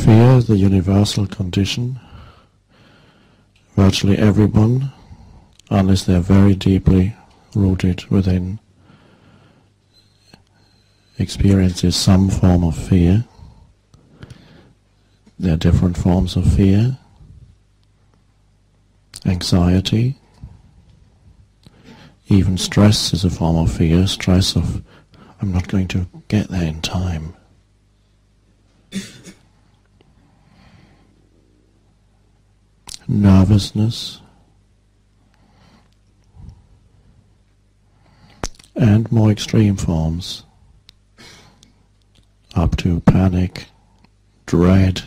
Fear is the universal condition. Virtually everyone, unless they're very deeply rooted within, experiences some form of fear. There are different forms of fear. Anxiety, even stress is a form of fear. Stress of, I'm not going to get there in time. Nervousness, and more extreme forms, up to panic, dread,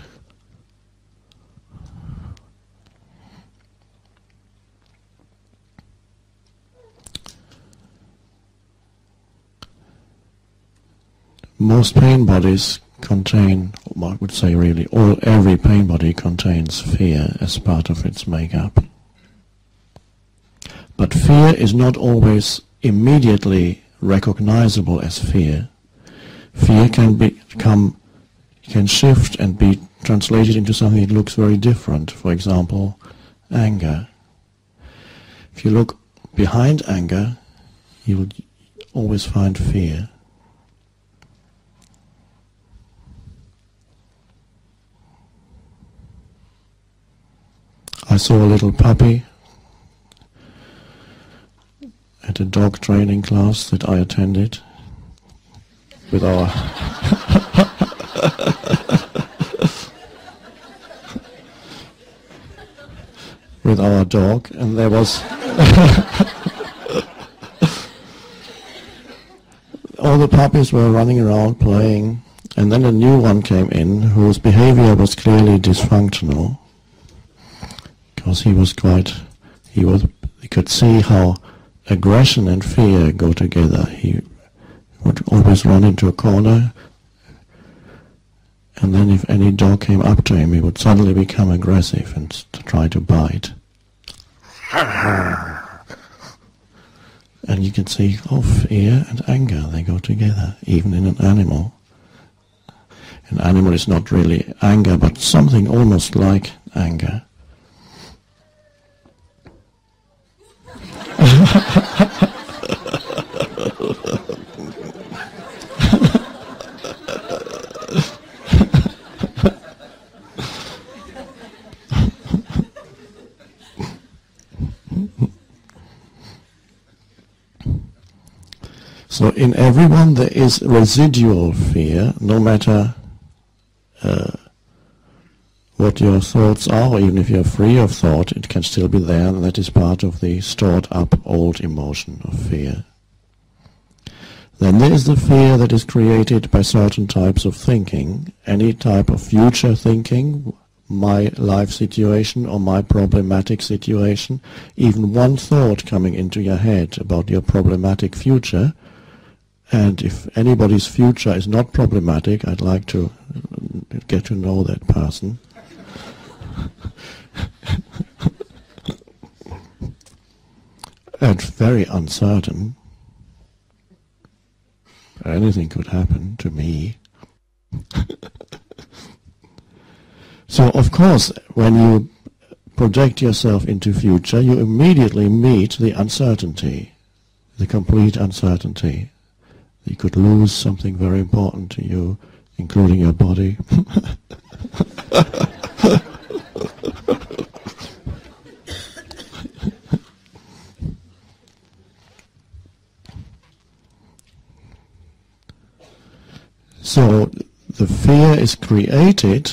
most pain bodies contain, I would say really, every pain body contains fear as part of its makeup. But fear is not always immediately recognizable as fear. Fear can shift and be translated into something that looks very different. For example, anger. If you look behind anger, you will always find fear. I saw a little puppy at a dog training class that I attended with our with our dog, and there was all the puppies were running around playing, and then a new one came in whose behavior was clearly dysfunctional. Because he could see how aggression and fear go together. He would always run into a corner, and then if any dog came up to him, he would suddenly become aggressive and try to bite. And you can see, fear and anger, they go together, even in an animal. An animal is not really anger, but something almost like anger. So in everyone there is residual fear, no matter what your thoughts are, or even if you're free of thought, it can still be there, and that is part of the stored up old emotion of fear. Then there is the fear that is created by certain types of thinking, any type of future thinking, my life situation or my problematic situation, even one thought coming into your head about your problematic future, and if anybody's future is not problematic, I'd like to get to know that person. And very uncertain. Anything could happen to me. So of course, when you project yourself into future, you immediately meet the uncertainty, the complete uncertainty. You could lose something very important to you, including your body. So the fear is created,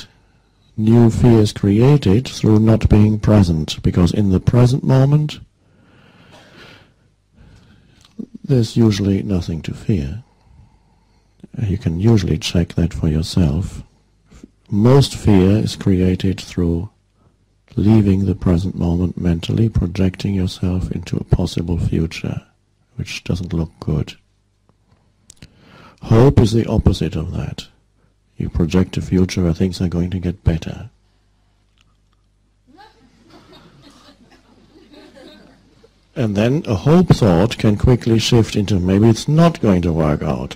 new fear is created through not being present, because in the present moment there's usually nothing to fear. You can usually check that for yourself. Most fear is created through leaving the present moment mentally, projecting yourself into a possible future, which doesn't look good. Hope is the opposite of that. You project a future where things are going to get better. And then a hope thought can quickly shift into maybe it's not going to work out.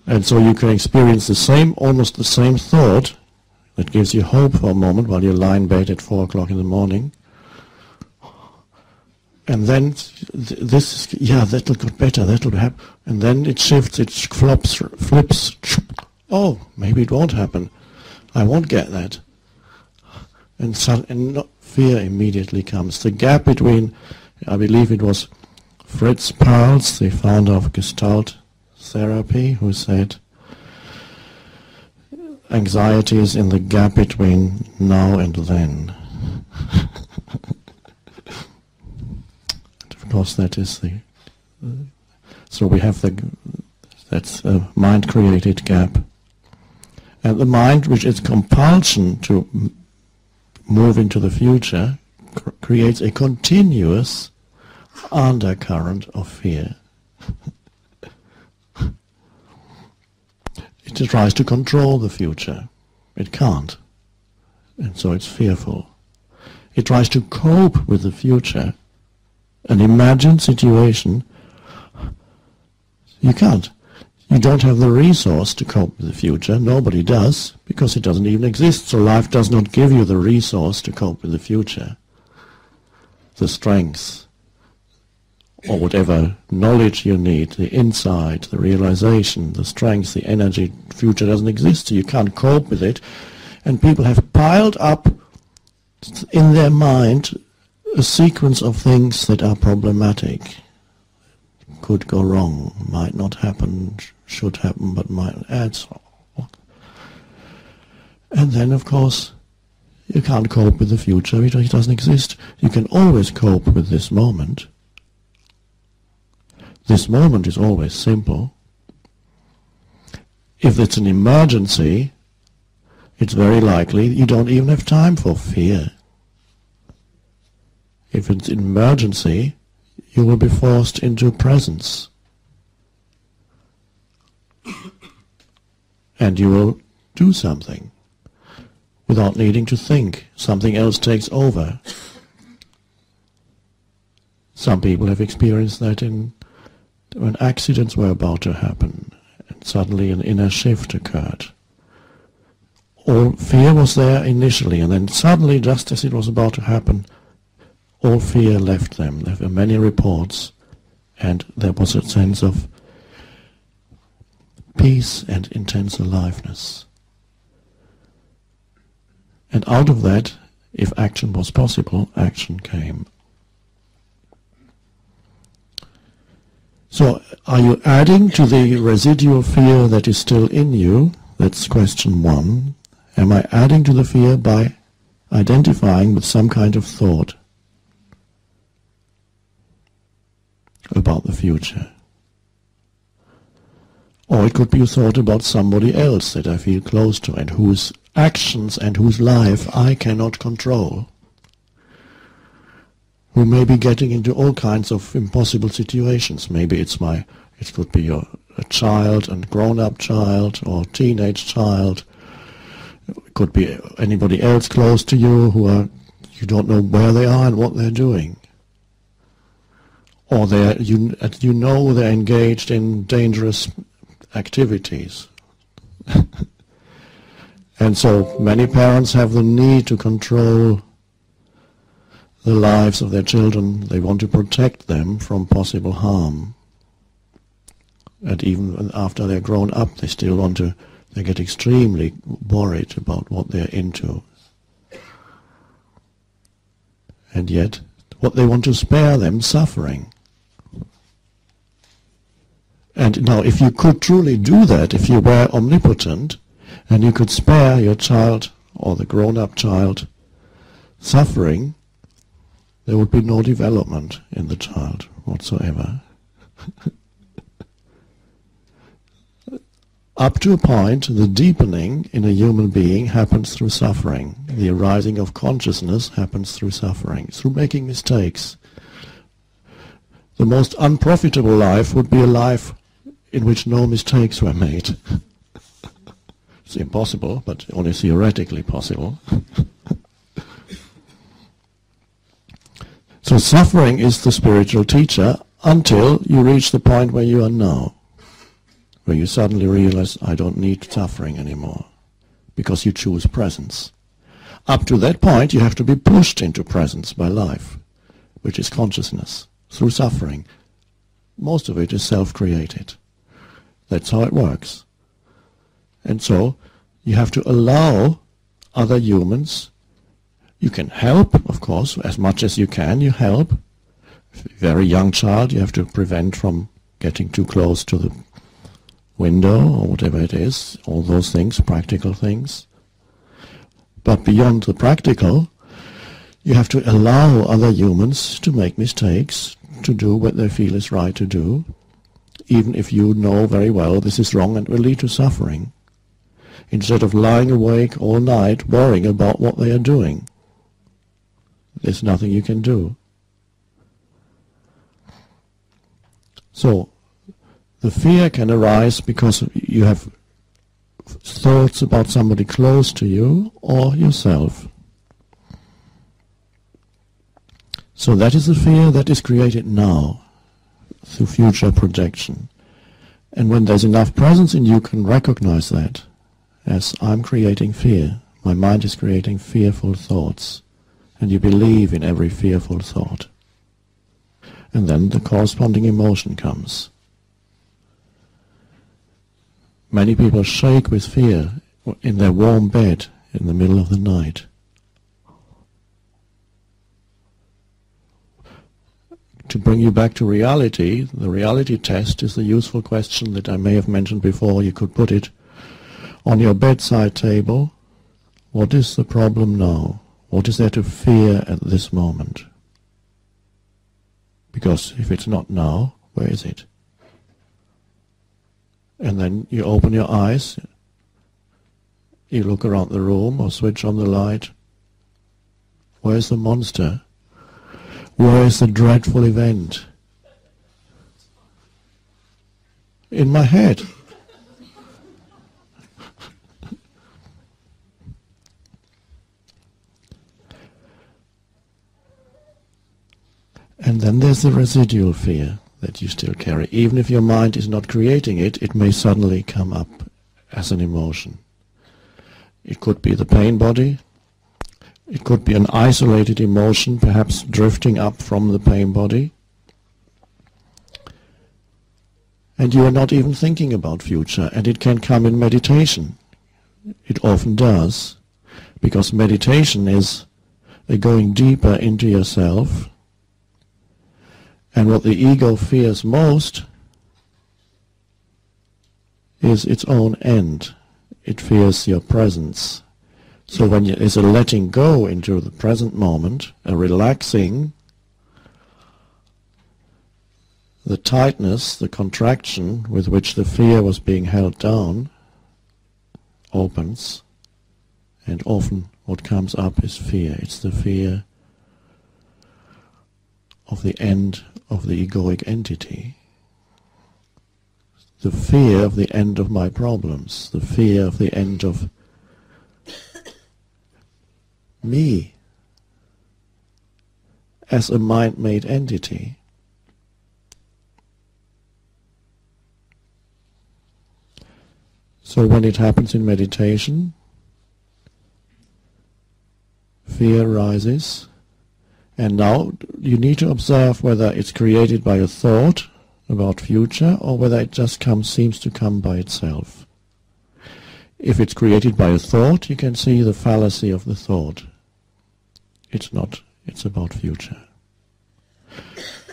And so you can experience the same, almost the same thought that gives you hope for a moment while you lie in bed at 4 o'clock in the morning. And then this, yeah, that'll get better, that'll happen. And then it shifts, it flips. Oh, maybe it won't happen. I won't get that. And fear immediately comes. The gap between, I believe it was Fritz Perls, the founder of Gestalt therapy, who said, anxiety is in the gap between now and then. Of course, that is the... so we have that's a mind-created gap. And the mind, which is compulsion to move into the future, creates a continuous undercurrent of fear. It tries to control the future. It can't. And so it's fearful. It tries to cope with the future. An imagined situation, you can't. You don't have the resource to cope with the future. Nobody does, because it doesn't even exist. So life does not give you the resource to cope with the future. The strength, or whatever knowledge you need, the insight, the realization, the strength, the energy, future doesn't exist, so you can't cope with it. And people have piled up in their mind a sequence of things that are problematic. Could go wrong, might not happen, should happen, but might add. And then, of course, you can't cope with the future because it doesn't exist. You can always cope with this moment. This moment is always simple. If it's an emergency, it's very likely you don't even have time for fear. If it's an emergency, you will be forced into presence. And you will do something without needing to think. Something else takes over. Some people have experienced that when accidents were about to happen, and suddenly an inner shift occurred. All fear was there initially, and then suddenly, just as it was about to happen, all fear left them. There were many reports, and there was a sense of peace and intense aliveness. And out of that, if action was possible, action came. So, are you adding to the residual fear that is still in you? That's question one. Am I adding to the fear by identifying with some kind of thought about the future? Or it could be a thought about somebody else that I feel close to and whose actions and whose life I cannot control, who may be getting into all kinds of impossible situations. Maybe it could be a child, a grown-up child, or teenage child. It could be anybody else close to you you don't know where they are and what they're doing. Or you know they're engaged in dangerous activities. And so many parents have the need to control the lives of their children. They want to protect them from possible harm. And even after they're grown up, they get extremely worried about what they're into. And yet, what they want to spare them, suffering. And now, if you could truly do that, if you were omnipotent, and you could spare your child, or the grown-up child, suffering, there would be no development in the child whatsoever. Up to a point, the deepening in a human being happens through suffering. The arising of consciousness happens through suffering, through making mistakes. The most unprofitable life would be a life in which no mistakes were made. It's impossible, but only theoretically possible. So suffering is the spiritual teacher until you reach the point where you are now, where you suddenly realize, I don't need suffering anymore, because you choose presence. Up to that point, you have to be pushed into presence by life, which is consciousness, through suffering. Most of it is self-created. That's how it works. And so, you have to allow other humans. You can help, of course, as much as you can, you help. If you're a very young child, you have to prevent from getting too close to the window, or whatever it is, all those things, practical things. But beyond the practical, you have to allow other humans to make mistakes, to do what they feel is right to do, even if you know very well this is wrong and will lead to suffering, instead of lying awake all night worrying about what they are doing. There's nothing you can do. So, the fear can arise because you have thoughts about somebody close to you or yourself. So that is the fear that is created now through future projection. And when there's enough presence in you, you can recognize that as I'm creating fear. My mind is creating fearful thoughts. And you believe in every fearful thought. And then the corresponding emotion comes. Many people shake with fear in their warm bed in the middle of the night. To bring you back to reality, the reality test is the useful question that I may have mentioned before. You could put it on your bedside table. What is the problem now? What is there to fear at this moment? Because if it's not now, where is it? And then you open your eyes, you look around the room or switch on the light. Where's the monster? Where is the dreadful event? In my head. And then there's the residual fear that you still carry. Even if your mind is not creating it, it may suddenly come up as an emotion. It could be the pain body. It could be an isolated emotion, perhaps drifting up from the pain body. And you are not even thinking about future, and it can come in meditation. It often does, because meditation is a going deeper into yourself. And what the ego fears most is its own end. It fears your presence. So when there's a letting go into the present moment, a relaxing, the tightness, the contraction with which the fear was being held down opens, and often what comes up is fear. It's the fear of the end of the egoic entity, the fear of the end of my problems, the fear of the end of me as a mind-made entity. So when it happens in meditation, fear rises, and now you need to observe whether it's created by a thought about future or whether it just seems to come by itself. If it's created by a thought, you can see the fallacy of the thought. It's not, it's about future.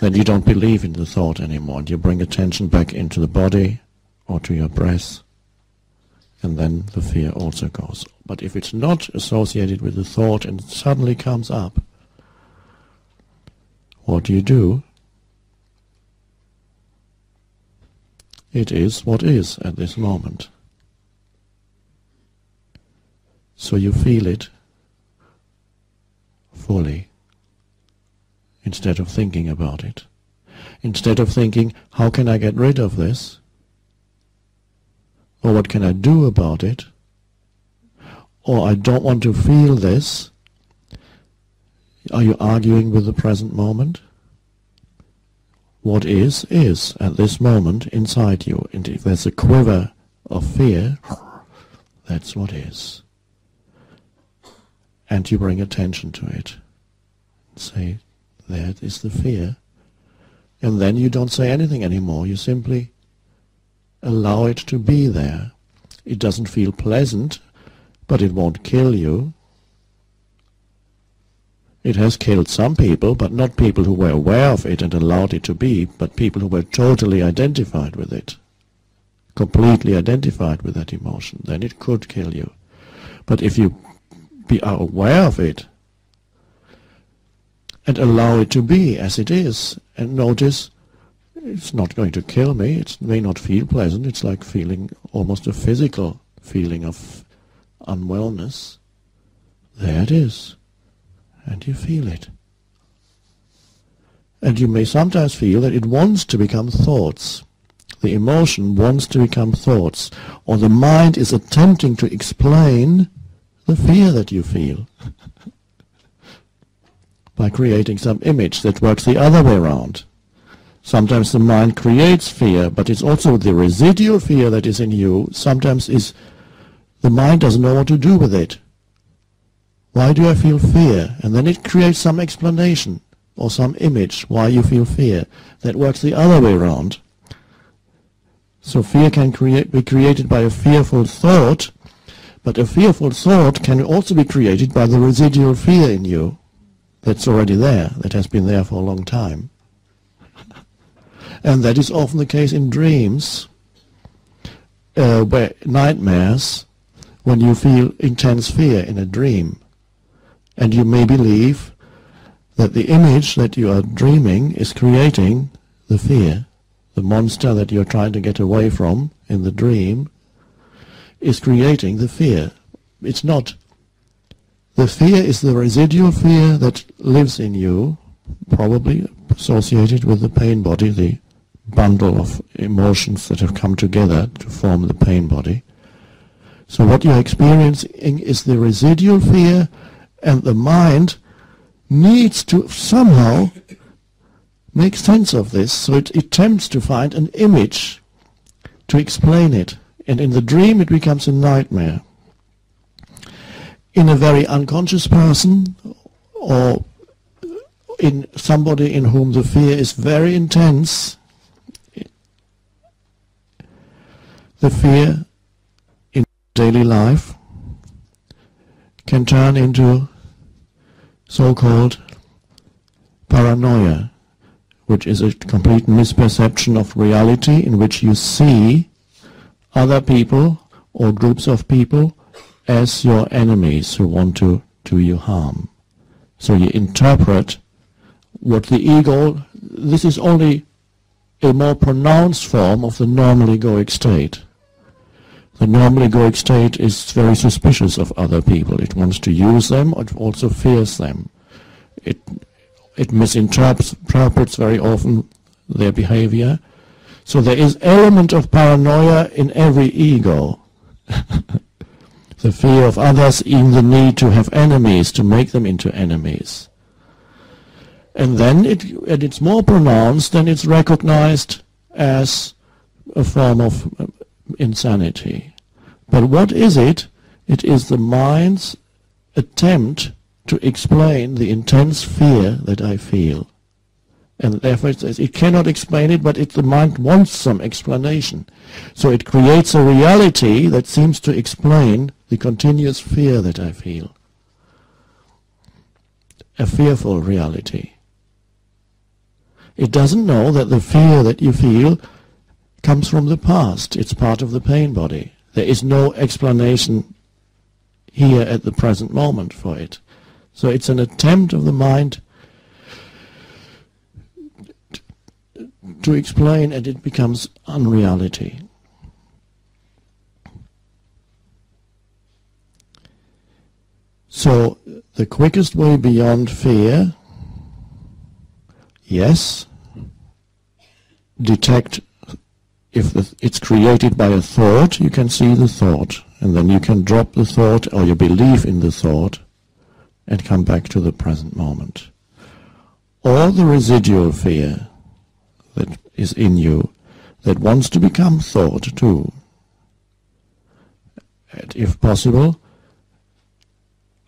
Then you don't believe in the thought anymore, and you bring attention back into the body or to your breath, and then the fear also goes. But if it's not associated with the thought and it suddenly comes up, what do? It is what is at this moment. So you feel it fully, instead of thinking about it. Instead of thinking, how can I get rid of this? Or what can I do about it? Or I don't want to feel this. Are you arguing with the present moment? What is at this moment inside you. And if there's a quiver of fear, that's what is. And you bring attention to it. Say, that is the fear. And then you don't say anything anymore. You simply allow it to be there. It doesn't feel pleasant, but it won't kill you. It has killed some people, but not people who were aware of it and allowed it to be, but people who were totally identified with it, completely identified with that emotion. Then it could kill you. But if you are aware of it and allow it to be as it is, and notice it's not going to kill me, it may not feel pleasant, it's like feeling almost a physical feeling of unwellness. There it is. And you feel it. And you may sometimes feel that it wants to become thoughts. The emotion wants to become thoughts. Or the mind is attempting to explain the fear that you feel by creating some image that works the other way around. Sometimes the mind creates fear, but it's also the residual fear that is in you. Sometimes is the mind doesn't know what to do with it. Why do I feel fear? And then it creates some explanation or some image why you feel fear. That works the other way around. So fear can be created by a fearful thought, but a fearful thought can also be created by the residual fear in you that's already there, that has been there for a long time. And that is often the case in dreams, where nightmares, when you feel intense fear in a dream. And you may believe that the image that you are dreaming is creating the fear. The monster that you're trying to get away from in the dream is creating the fear. It's not. The fear is the residual fear that lives in you, probably associated with the pain body, the bundle of emotions that have come together to form the pain body. So what you're experiencing is the residual fear, and the mind needs to somehow make sense of this, so it attempts to find an image to explain it. And in the dream it becomes a nightmare. In a very unconscious person, or in somebody in whom the fear is very intense, the fear in daily life can turn into so-called paranoia, which is a complete misperception of reality in which you see other people or groups of people as your enemies who want to do you harm. So you interpret what the ego, this is only a more pronounced form of the normal egoic state. The normal egoic state is very suspicious of other people. It wants to use them, it also fears them. It misinterprets very often their behavior. So there is element of paranoia in every ego. The fear of others, even the need to have enemies, to make them into enemies. And then it's more pronounced, and it's recognized as a form of insanity. But what is it? It is the mind's attempt to explain the intense fear that I feel. And therefore it cannot explain it, but the mind wants some explanation. So it creates a reality that seems to explain the continuous fear that I feel. A fearful reality. It doesn't know that the fear that you feel comes from the past. It's part of the pain body. There is no explanation here at the present moment for it. So it's an attempt of the mind to explain, and it becomes unreality. So the quickest way beyond fear, yes, detect if it's created by a thought, you can see the thought, and then you can drop the thought or your belief in the thought and come back to the present moment. Or the residual fear, that is in you that wants to become thought too. And if possible,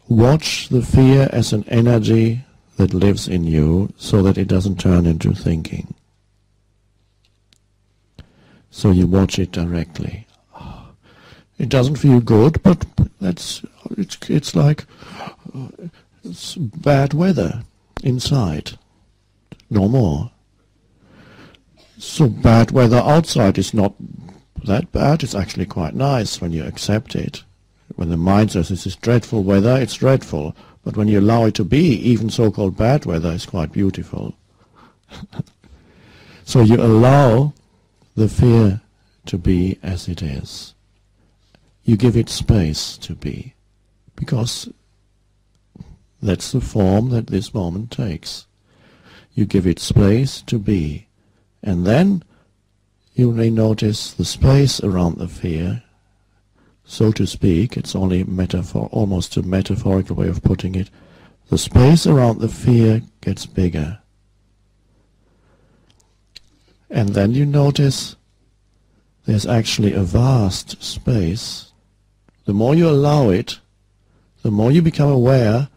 watch the fear as an energy that lives in you so that it doesn't turn into thinking. So you watch it directly. It doesn't feel good, but it's like it's bad weather inside. No more. So bad weather outside is not that bad. It's actually quite nice when you accept it. When the mind says this is dreadful weather, it's dreadful. But when you allow it to be, even so-called bad weather is quite beautiful. So you allow the fear to be as it is. You give it space to be, because that's the form that this moment takes. You give it space to be, and then you may notice the space around the fear. So to speak, it's only metaphor, almost a metaphorical way of putting it. The space around the fear gets bigger. And then you notice there's actually a vast space. The more you allow it, the more you become aware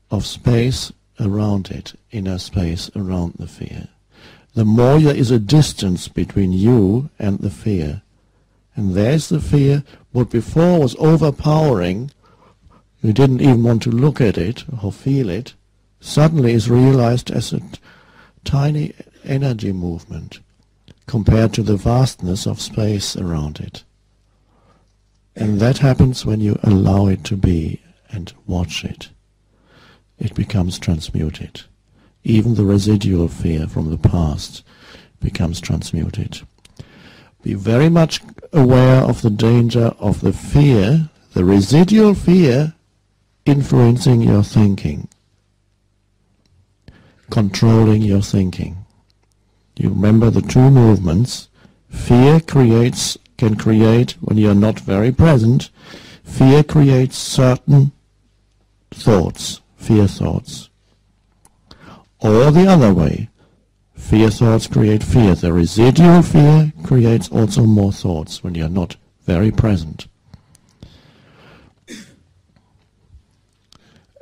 of space around it, inner space around the fear. The more there is a distance between you and the fear. And there's the fear. What before was overpowering, you didn't even want to look at it or feel it, suddenly is realized as a tiny energy movement compared to the vastness of space around it. And that happens when you allow it to be and watch it. It becomes transmuted. Even the residual fear from the past becomes transmuted. Be very much aware of the danger of the fear, the residual fear, influencing your thinking, controlling your thinking. You remember the two movements. Fear can create, when you are not very present, fear creates certain thoughts, fear thoughts. Or the other way, fear thoughts create fear. The residual fear creates also more thoughts when you are not very present.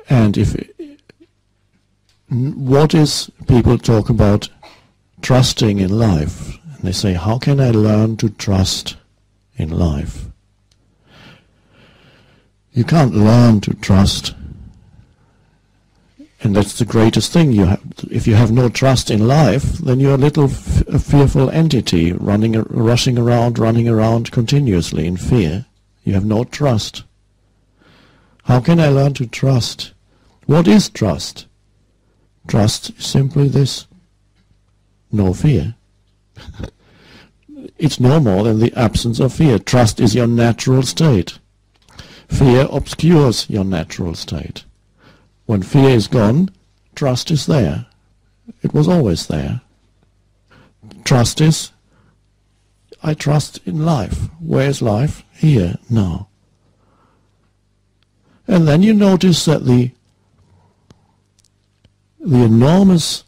And what is, people talk about trusting in life. And they say, how can I learn to trust in life? You can't learn to trust. And that's the greatest thing. If you have no trust in life, then you're a fearful entity, rushing around continuously in fear. You have no trust. How can I learn to trust? What is trust? Trust is simply this: no fear. It's no more than the absence of fear. Trust is your natural state. Fear obscures your natural state. When fear is gone, trust is there. It was always there. Trust is, I trust in life. Where is life? Here, now. And then you notice that the enormous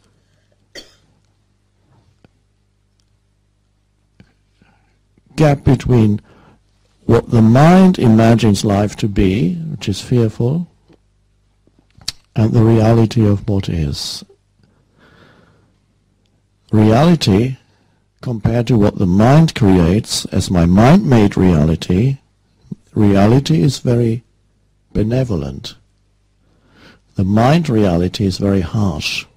gap between what the mind imagines life to be, which is fearful, and the reality of what is. Reality, compared to what the mind creates, as my mind made reality, reality is very benevolent. The mind reality is very harsh,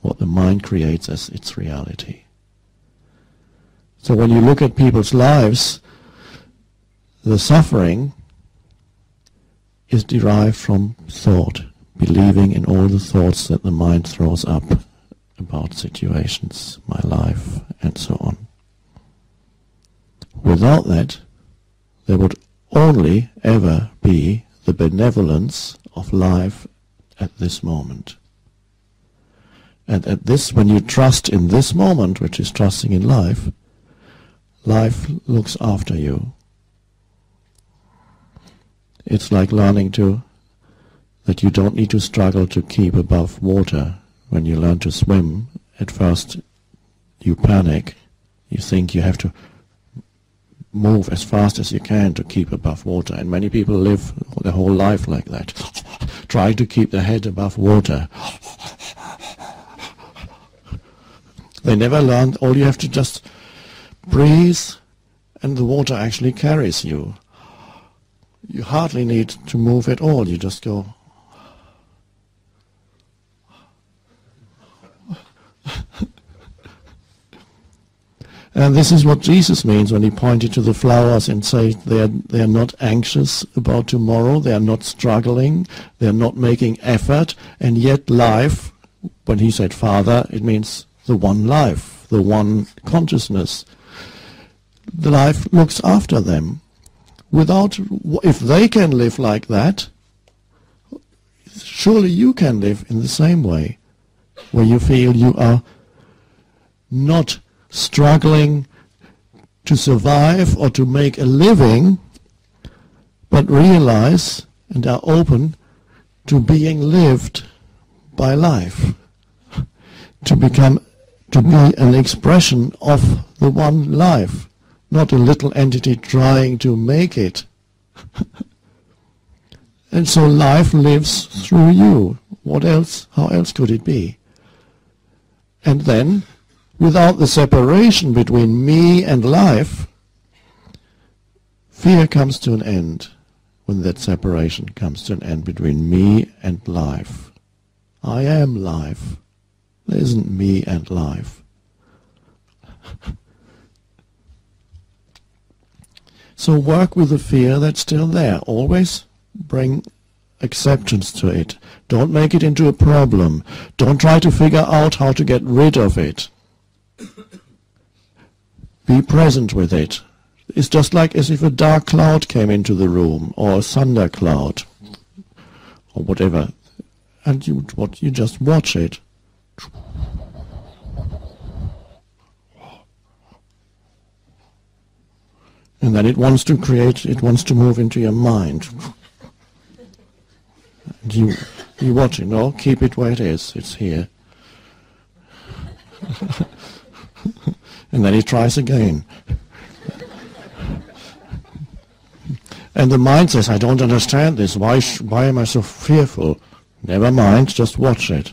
what the mind creates as its reality. So when you look at people's lives, the suffering is derived from thought, believing in all the thoughts that the mind throws up about situations, my life, and so on. Without that, there would only ever be the benevolence of life at this moment. And at this, when you trust in this moment, which is trusting in life, life looks after you. It's like learning that you don't need to struggle to keep above water. When you learn to swim, at first you panic. You think you have to move as fast as you can to keep above water. And many people live their whole life like that, trying to keep their head above water. They never learn. All you have to just breathe, and the water actually carries you. You hardly need to move at all. You just go. And this is what Jesus means when he pointed to the flowers and said they are not anxious about tomorrow, they are not struggling, they are not making effort, and yet life, when he said Father, it means the one life, the one consciousness. The life looks after them. If they can live like that, surely you can live in the same way, where you feel you are not struggling to survive or to make a living, but realize and are open to being lived by life, to be an expression of the one life, not a little entity trying to make it. And so life lives through you. What else? How else could it be? And then, without the separation between me and life, fear comes to an end. When that separation comes to an end between me and life. I am life. There isn't me and life. So work with the fear that's still there. Always bring acceptance to it. Don't make it into a problem. Don't try to figure out how to get rid of it. Be present with it. It's just like as if a dark cloud came into the room, or a thunder cloud, or whatever, and you just watch it. And then it wants to move into your mind. And you watch it, no? Keep it where it is, it's here. And then he tries again. And the mind says, I don't understand this. Why am I so fearful? Never mind, just watch it.